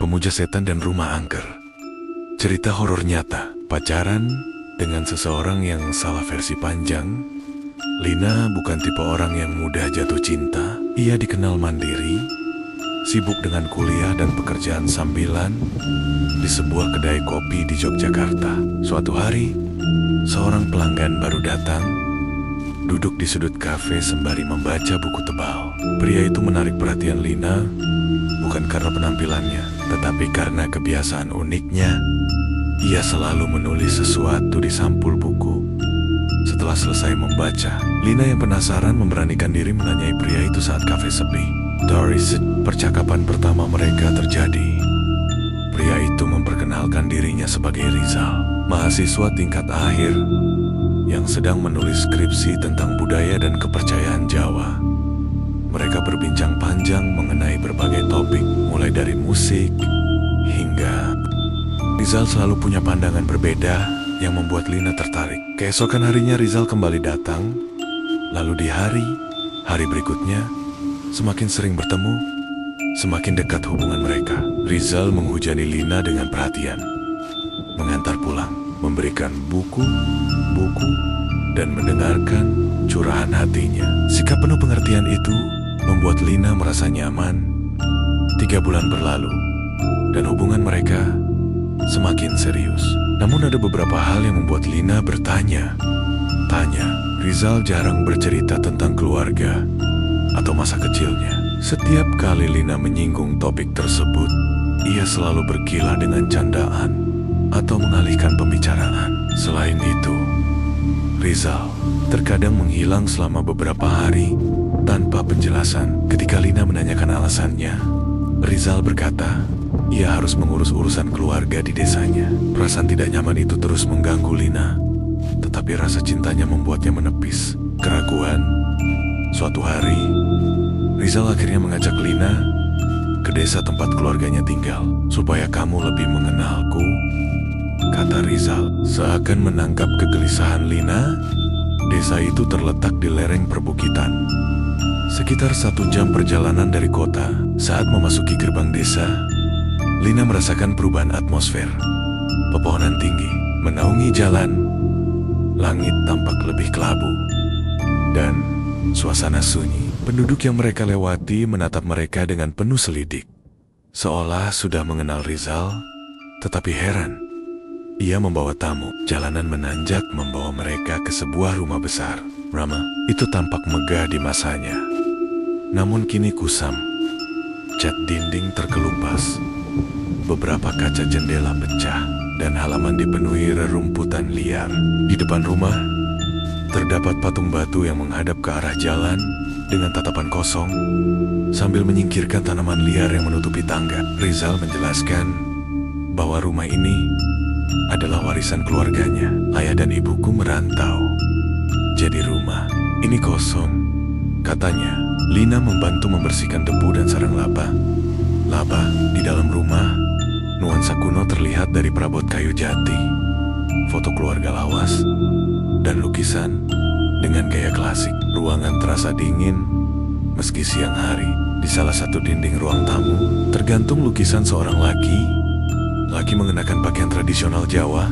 Pemuja Setan dan Rumah Angker. Cerita horor nyata, pacaran dengan seseorang yang salah versi panjang. Lina bukan tipe orang yang mudah jatuh cinta. Ia dikenal mandiri, sibuk dengan kuliah dan pekerjaan sambilan di sebuah kedai kopi di Yogyakarta. Suatu hari, seorang pelanggan baru datang, duduk di sudut kafe sembari membaca buku tebal. Pria itu menarik perhatian Lina, bukan karena penampilannya, tetapi karena kebiasaan uniknya. Ia selalu menulis sesuatu di sampul buku. Setelah selesai membaca, Lina yang penasaran memberanikan diri menanyai pria itu saat kafe sepi. Dari percakapan pertama mereka terjadi. Pria itu memperkenalkan dirinya sebagai Rizal, mahasiswa tingkat akhir yang sedang menulis skripsi tentang budaya dan kepercayaan Jawa. Mereka berbincang panjang mengenai berbagai topik, mulai dari musik hingga... Rizal selalu punya pandangan berbeda yang membuat Lina tertarik. Keesokan harinya Rizal kembali datang, lalu di hari berikutnya, semakin sering bertemu, semakin dekat hubungan mereka. Rizal menghujani Lina dengan perhatian, mengantar pulang, memberikan buku, dan mendengarkan curahan hatinya. Sikap penuh pengertian itu membuat Lina merasa nyaman. 3 bulan berlalu, dan hubungan mereka semakin serius. Namun ada beberapa hal yang membuat Lina bertanya. Rizal jarang bercerita tentang keluarga atau masa kecilnya. Setiap kali Lina menyinggung topik tersebut, ia selalu berkilah dengan candaan atau mengalihkan pembicaraan. Selain itu, Rizal terkadang menghilang selama beberapa hari tanpa penjelasan. Ketika Lina menanyakan alasannya, Rizal berkata, ia harus mengurus urusan keluarga di desanya. Perasaan tidak nyaman itu terus mengganggu Lina, tetapi rasa cintanya membuatnya menepis keraguan. Suatu hari, Rizal akhirnya mengajak Lina ke desa tempat keluarganya tinggal. Supaya kamu lebih mengenalku, kata Rizal. Seakan menangkap kegelisahan Lina, desa itu terletak di lereng perbukitan. Sekitar 1 jam perjalanan dari kota. Saat memasuki gerbang desa, Lina merasakan perubahan atmosfer. Pepohonan tinggi menaungi jalan, langit tampak lebih kelabu, dan suasana sunyi. Penduduk yang mereka lewati menatap mereka dengan penuh selidik, seolah sudah mengenal Rizal. Tetapi heran, ia membawa tamu. Jalanan menanjak membawa mereka ke sebuah rumah besar. Rama itu tampak megah di masanya, namun kini kusam. Cat dinding terkelupas, beberapa kaca jendela pecah, dan halaman dipenuhi rerumputan liar. Di depan rumah, terdapat patung batu yang menghadap ke arah jalan dengan tatapan kosong, sambil menyingkirkan tanaman liar yang menutupi tangga. Rizal menjelaskan bahwa rumah ini adalah warisan keluarganya. Ayah dan ibuku merantau, jadi rumah ini kosong, katanya. Lina membantu membersihkan debu dan sarang laba. Di dalam rumah, nuansa kuno terlihat dari perabot kayu jati, foto keluarga lawas, dan lukisan dengan gaya klasik. Ruangan terasa dingin meski siang hari. Di salah satu dinding ruang tamu, tergantung lukisan seorang laki mengenakan pakaian tradisional Jawa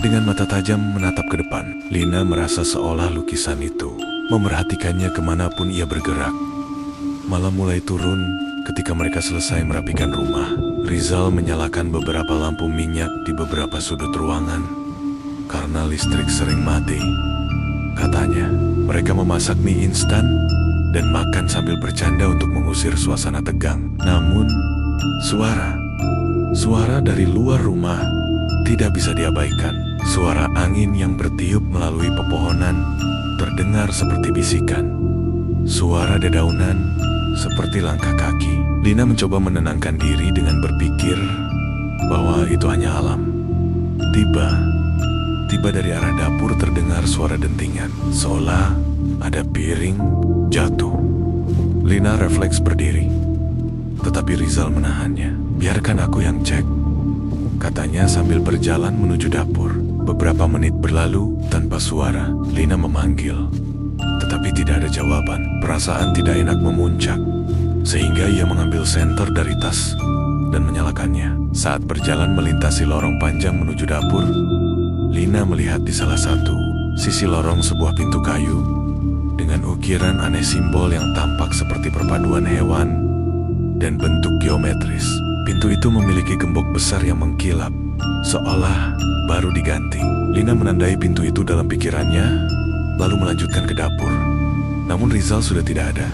dengan mata tajam menatap ke depan. Lina merasa seolah lukisan itu memerhatikannya kemanapun ia bergerak. Malam mulai turun ketika mereka selesai merapikan rumah. Rizal menyalakan beberapa lampu minyak di beberapa sudut ruangan karena listrik sering mati. Katanya, mereka memasak mie instan dan makan sambil bercanda untuk mengusir suasana tegang. Namun, suara dari luar rumah tidak bisa diabaikan. Suara angin yang bertiup melalui pepohonan terdengar seperti bisikan. Suara dedaunan seperti langkah kaki. Lina mencoba menenangkan diri dengan berpikir bahwa itu hanya alam. Tiba dari arah dapur terdengar suara dentingan, seolah ada piring jatuh. Lina refleks berdiri, tetapi Rizal menahannya. Biarkan aku yang cek, katanya sambil berjalan menuju dapur. Beberapa menit berlalu tanpa suara. Lina memanggil, tetapi tidak ada jawaban. Perasaan tidak enak memuncak, sehingga ia mengambil senter dari tas dan menyalakannya. Saat berjalan melintasi lorong panjang menuju dapur, Lina melihat di salah satu sisi lorong sebuah pintu kayu dengan ukiran aneh simbol yang tampak seperti perpaduan hewan dan bentuk geometris. Pintu itu memiliki gembok besar yang mengkilap, seolah baru diganti. Lina menandai pintu itu dalam pikirannya, lalu melanjutkan ke dapur. Namun Rizal sudah tidak ada.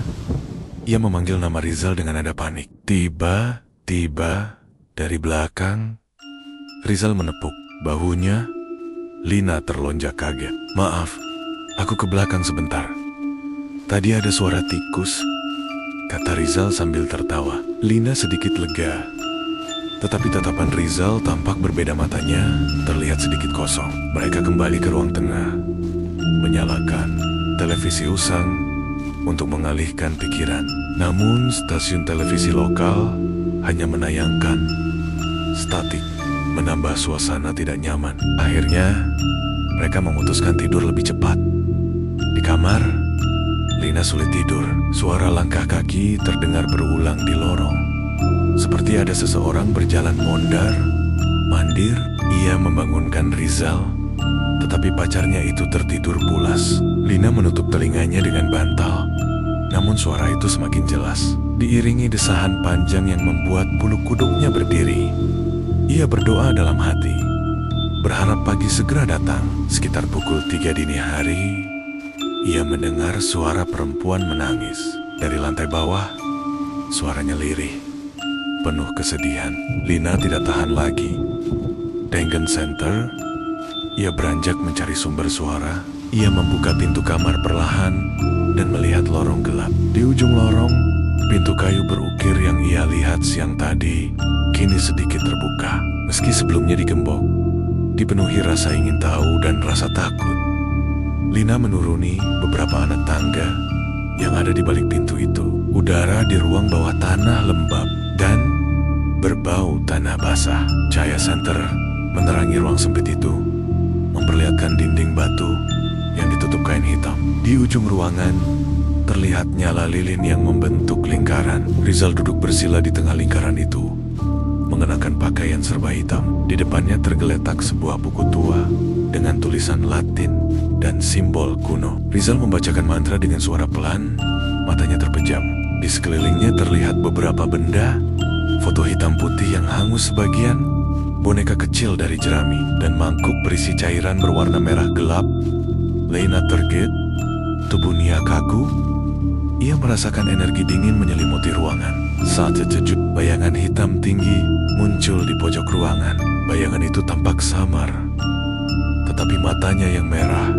Ia memanggil nama Rizal dengan nada panik. Tiba-tiba dari belakang, Rizal menepuk bahunya. Lina terlonjak kaget. "Maaf, aku ke belakang sebentar. Tadi ada suara tikus," kata Rizal sambil tertawa. Lina sedikit lega, tetapi tatapan Rizal tampak berbeda. Matanya terlihat sedikit kosong. Mereka kembali ke ruang tengah, menyalakan televisi usang untuk mengalihkan pikiran. Namun stasiun televisi lokal hanya menayangkan statik, menambah suasana tidak nyaman. Akhirnya mereka memutuskan tidur lebih cepat. Di kamar, Lina sulit tidur. Suara langkah kaki terdengar berulang di lorong. Seperti ada seseorang berjalan mondar-mandir. Ia membangunkan Rizal, tetapi pacarnya itu tertidur pulas. Lina menutup telinganya dengan bantal, namun suara itu semakin jelas, diiringi desahan panjang yang membuat bulu kuduknya berdiri. Ia berdoa dalam hati, berharap pagi segera datang. Sekitar pukul 3 dini hari, ia mendengar suara perempuan menangis. Dari lantai bawah, suaranya lirih, penuh kesedihan. Lina tidak tahan lagi. Dengen Center, ia beranjak mencari sumber suara. Ia membuka pintu kamar perlahan dan melihat lorong gelap. Di ujung lorong, pintu kayu berukir yang ia lihat siang tadi kini sedikit terbuka. Meski sebelumnya digembok, dipenuhi rasa ingin tahu dan rasa takut. Lina menuruni beberapa anak tangga yang ada di balik pintu itu. Udara di ruang bawah tanah lembab dan berbau tanah basah. Cahaya senter menerangi ruang sempit itu, memperlihatkan dinding batu yang ditutup kain hitam. Di ujung ruangan, terlihat nyala lilin yang membentuk lingkaran. Rizal duduk bersila di tengah lingkaran itu, mengenakan pakaian serba hitam. Di depannya tergeletak sebuah buku tua dengan tulisan Latin dan simbol kuno. Rizal membacakan mantra dengan suara pelan, matanya terpejam. Di sekelilingnya terlihat beberapa benda, foto hitam putih yang hangus sebagian, boneka kecil dari jerami, dan mangkuk berisi cairan berwarna merah gelap. Lina tergigit, tubuhnya kaku. Ia merasakan energi dingin menyelimuti ruangan. Saat terkejut, bayangan hitam tinggi muncul di pojok ruangan. Bayangan itu tampak samar, tetapi matanya yang merah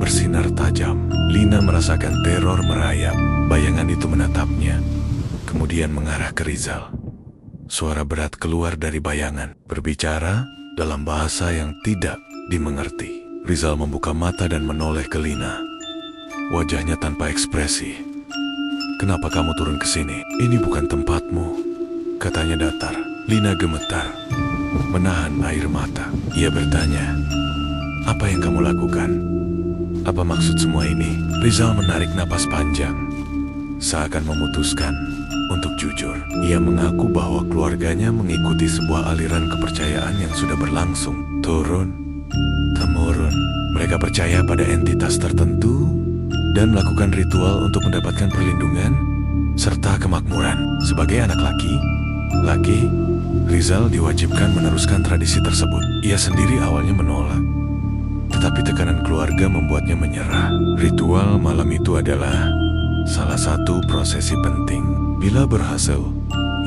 bersinar tajam. Lina merasakan teror merayap. Bayangan itu menatapnya, kemudian mengarah ke Rizal. Suara berat keluar dari bayangan, berbicara dalam bahasa yang tidak dimengerti. Rizal membuka mata dan menoleh ke Lina. Wajahnya tanpa ekspresi. "Kenapa kamu turun ke sini? Ini bukan tempatmu," katanya datar. Lina gemetar, menahan air mata. Ia bertanya, "Apa yang kamu lakukan? Apa maksud semua ini?" Rizal menarik napas panjang, seakan memutuskan untuk jujur. Ia mengaku bahwa keluarganya mengikuti sebuah aliran kepercayaan yang sudah berlangsung turun-temurun. Mereka percaya pada entitas tertentu dan melakukan ritual untuk mendapatkan perlindungan serta kemakmuran. Sebagai anak laki, Rizal diwajibkan meneruskan tradisi tersebut. Ia sendiri awalnya menolak, tetapi tekanan keluarga membuatnya menyerah. Ritual malam itu adalah salah satu prosesi penting. Bila berhasil,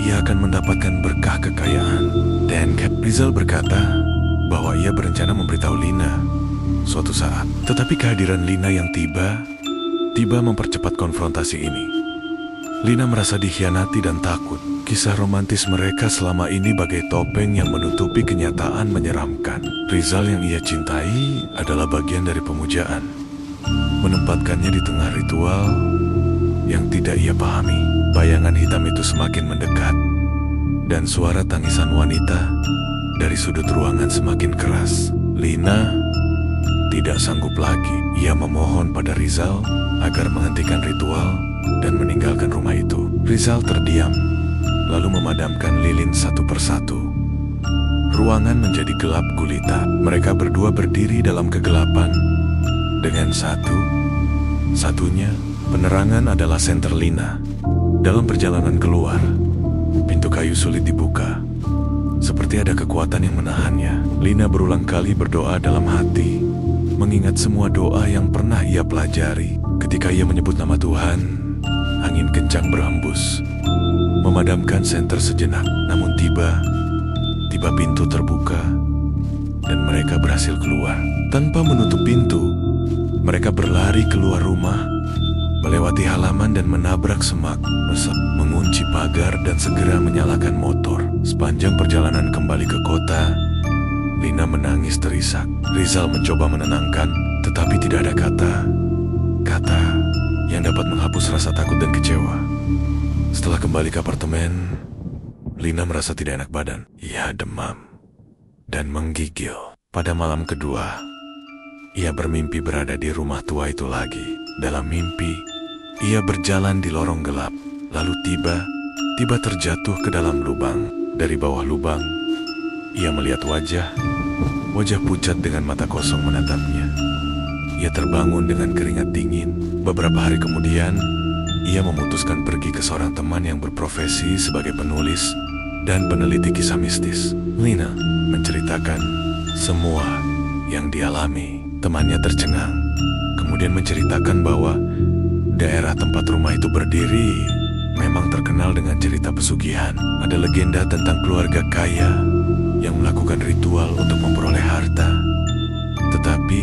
ia akan mendapatkan berkah kekayaan. Dan Rizal berkata bahwa ia berencana memberitahu Lina suatu saat. Tetapi kehadiran Lina yang tiba mempercepat konfrontasi ini. Lina merasa dikhianati dan takut. Kisah romantis mereka selama ini bagai topeng yang menutupi kenyataan menyeramkan. Rizal yang ia cintai adalah bagian dari pemujaan, menempatkannya di tengah ritual yang tidak ia pahami. Bayangan hitam itu semakin mendekat, dan suara tangisan wanita dari sudut ruangan semakin keras. Lina tidak sanggup lagi. Ia memohon pada Rizal agar menghentikan ritual dan meninggalkan rumah itu. Rizal terdiam, lalu memadamkan lilin satu persatu. Ruangan menjadi gelap gulita. Mereka berdua berdiri dalam kegelapan. Dengan satunya, penerangan adalah senter Lina. Dalam perjalanan keluar, pintu kayu sulit dibuka. Seperti ada kekuatan yang menahannya. Lina berulang kali berdoa dalam hati, mengingat semua doa yang pernah ia pelajari. Ketika ia menyebut nama Tuhan, angin kencang berhembus, memadamkan senter sejenak. Namun tiba pintu terbuka, dan mereka berhasil keluar. Tanpa menutup pintu, mereka berlari keluar rumah, melewati halaman dan menabrak semak, mengunci pagar dan segera menyalakan motor. Sepanjang perjalanan kembali ke kota, Lina menangis terisak. Rizal mencoba menenangkan, tetapi tidak ada kata yang dapat menghapus rasa takut dan kecewa. Setelah kembali ke apartemen, Lina merasa tidak enak badan. Ia demam dan menggigil. Pada malam kedua, ia bermimpi berada di rumah tua itu lagi. Dalam mimpi, ia berjalan di lorong gelap, lalu tiba terjatuh ke dalam lubang. Dari bawah lubang, ia melihat wajah pucat dengan mata kosong menatapnya. Ia terbangun dengan keringat dingin. Beberapa hari kemudian, ia memutuskan pergi ke seorang teman yang berprofesi sebagai penulis dan peneliti kisah mistis. Lina menceritakan semua yang dialami. Temannya tercengang, kemudian menceritakan bahwa daerah tempat rumah itu berdiri memang terkenal dengan cerita pesugihan. Ada legenda tentang keluarga kaya yang melakukan ritual untuk memperoleh harta. Tetapi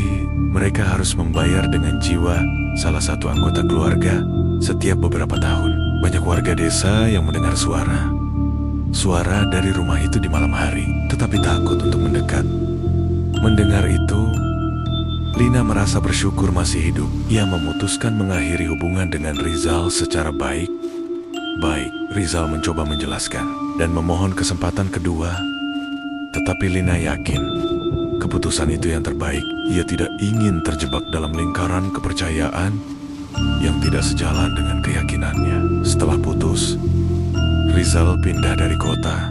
mereka harus membayar dengan jiwa salah satu anggota keluarga setiap beberapa tahun. Banyak warga desa yang mendengar suara dari rumah itu di malam hari, tetapi takut untuk mendekat. Mendengar itu, Lina merasa bersyukur masih hidup. Ia memutuskan mengakhiri hubungan dengan Rizal secara baik. Rizal mencoba menjelaskan dan memohon kesempatan kedua, tetapi Lina yakin keputusan itu yang terbaik. Ia tidak ingin terjebak dalam lingkaran kepercayaan yang tidak sejalan dengan keyakinannya. Setelah putus, Rizal pindah dari kota,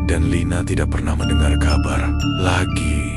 dan Lina tidak pernah mendengar kabar lagi